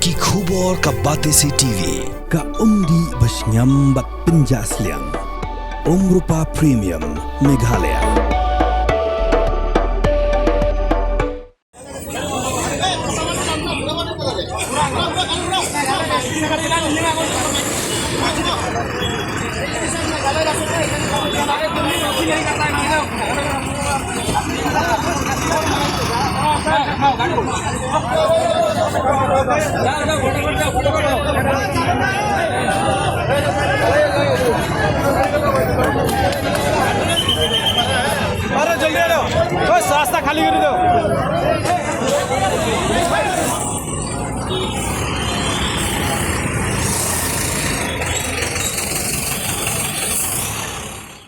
Ki khubor ka Batesi TV. Ka umdi basnyambak penjaslian. Rupa Premium Meghalaya. अरे जल्दी आ जाओ, बस रास्ता खाली कर दो।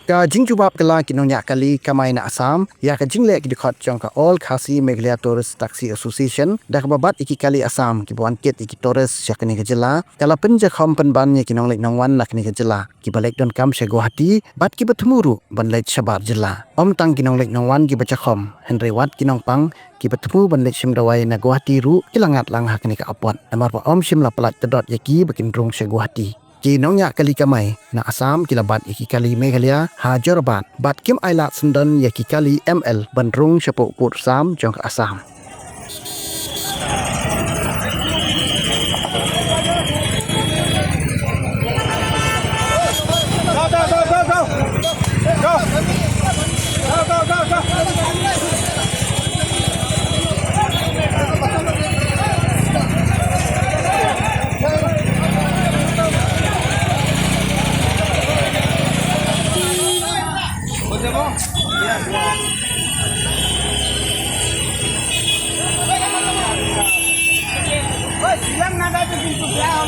Ka jing Jubab Kylla kinongnya kali kamai na Assam ya ka jingle ki dikhat jong ka all khasi Meghalaya Tourist Taxi Association dak babat iki kali Assam ki buan ket iki tourist yakni ka jela kala pen Jakhom pen ban ye Nongleit Nongwan lakni ka jela ki balik don kam she Guwahati bat ki batumuru ban leit shabar jela om tang ki Nongleit Nongwan ki Jakhom Henry wat ki Nongpang ki batemu ban leit shim dawai na Guwahati ru kilangat lang hakni ka apwan amar pa om shim la palat tedot yaki bakin rong she Guwahati ki nongnya kali kamai na Assam kila bat iki kali Meghalaya hajar bat kim ailat sendan yaki kali ML bandrung sepuk kut Assam jong ke Assam. Silang nada itu pintu dia,